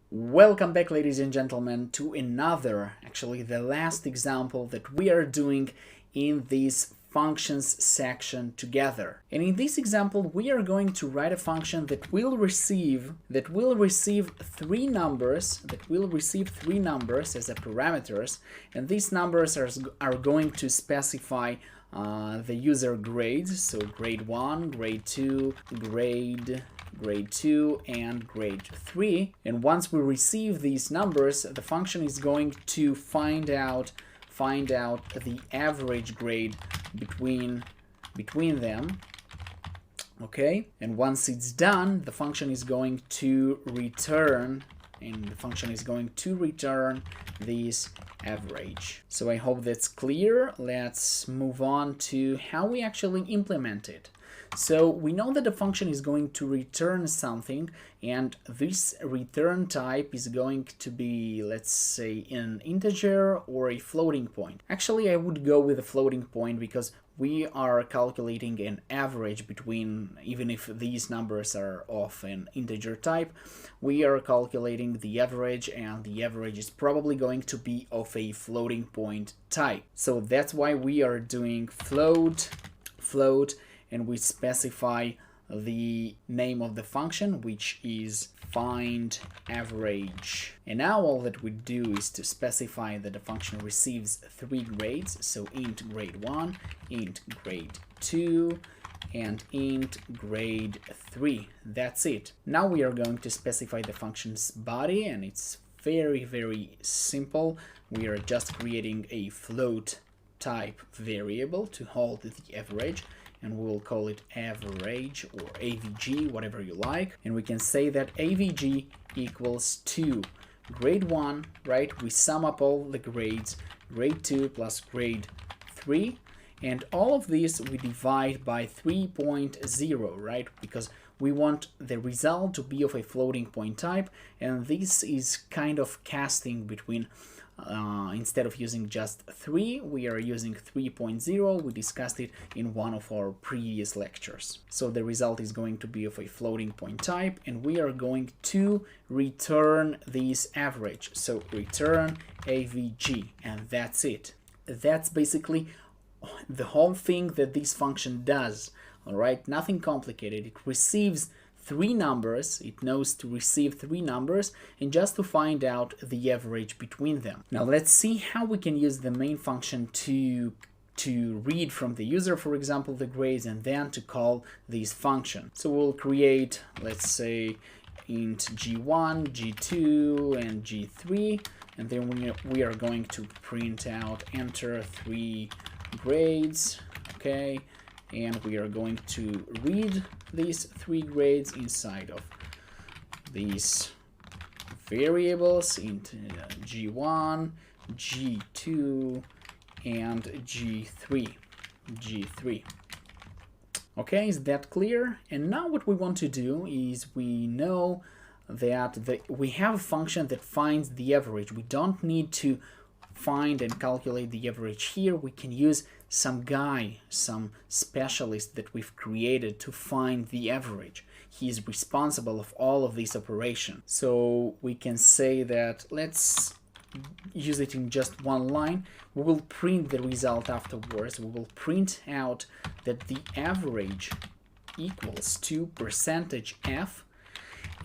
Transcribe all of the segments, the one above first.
Welcome back, ladies and gentlemen, to another, actually the last example that we are doing in this functions section together. And in this example, we are going to write a function that will receive three numbers as a parameters, and these numbers are going to specify the user grades, so grade 1, grade 2, grade 2, and grade 3. And once we receive these numbers, the function is going to find out the average grade between them. Okay, and once it's done, the function is going to return this average. So I hope that's clear. Let's move on to how we actually implement it. So we know that the function is going to return something, and this return type is going to be, let's say, an integer or a floating point. Actually, I would go with a floating point because we are calculating an average between, even if these numbers are of an integer type, we are calculating the average, and the average is probably going to be of a floating point type. So that's why we are doing float, and we specify the name of the function, which is find average. And now all that we do is to specify that the function receives three grades, so int grade 1, int grade 2, and int grade 3. That's it. Now we are going to specify the function's body, and it's very simple. We are just creating a float type variable to hold the average, and we'll call it average or avg, whatever you like. And we can say that avg equals to grade 1, right? We sum up all the grades, grade 2 plus grade 3, and all of this we divide by 3.0, right? Because we want the result to be of a floating point type, and this is kind of casting between instead of using just 3, we are using 3.0. We discussed it in one of our previous lectures. So the result is going to be of a floating point type, and we are going to return this average. So return avg, and that's it. That's basically the whole thing that this function does. All right, nothing complicated. It receives three numbers, it knows to receive three numbers, and just to find out the average between them. Now let's see how we can use the main function to read from the user, for example, the grades, and then to call this function. So we'll create, let's say, int g1, g2, and g3, and then we are going to print out enter 3 grades, okay, and we are going to read these 3 grades inside of these variables into g1, g2, and g3. Okay, is that clear? And now what we want to do is, we know that we have a function that finds the average. We don't need to find and calculate the average here. We can use some specialist that we've created to find the average. He is responsible of all of this operation. So we can say that, let's use it in just one line. We will print the result afterwards. We will print out that the average equals to %f,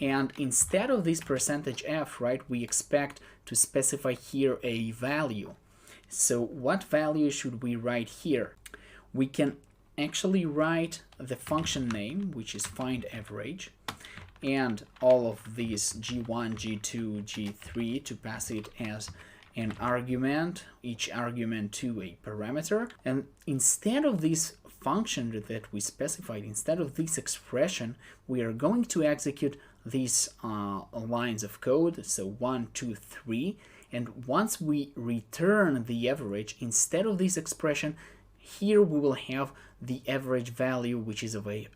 and instead of this %f, right, we expect to specify here a value. So what value should we write here? We can actually write the function name, which is find average, and all of these g1, g2, g3 to pass it as an argument, each argument to a parameter. And instead of this function that we specified, instead of this expression, we are going to execute these lines of code, so 1, 2, 3, and once we return the average, instead of this expression, here we will have the average value, which is of a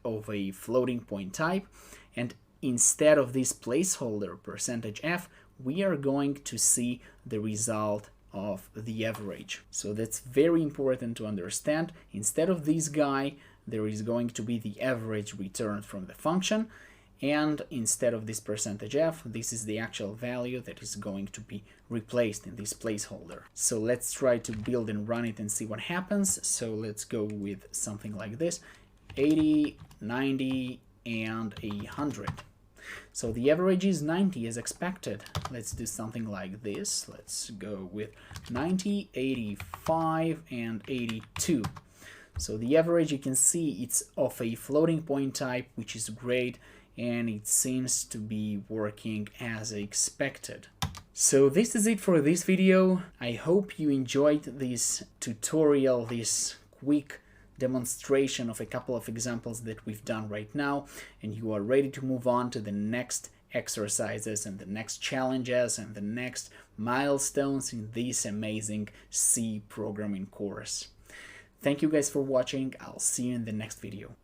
floating point type, and instead of this placeholder %f, we are going to see the result of the average. So that's very important to understand. Instead of this guy, there is going to be the average returned from the function, and instead of this %f, this is the actual value that is going to be replaced in this placeholder. So let's try to build and run it and see what happens. So let's go with something like this: 80, 90, and 100. So the average is 90 as expected. Let's do something like this. Let's go with 90, 85, and 82. So the average, you can see it's of a floating point type, which is great, and it seems to be working as expected. So this is it for this video. I hope you enjoyed this tutorial, this quick demonstration of a couple of examples that we've done right now, and you are ready to move on to the next exercises and the next challenges and the next milestones in this amazing C programming course. Thank you guys for watching. I'll see you in the next video.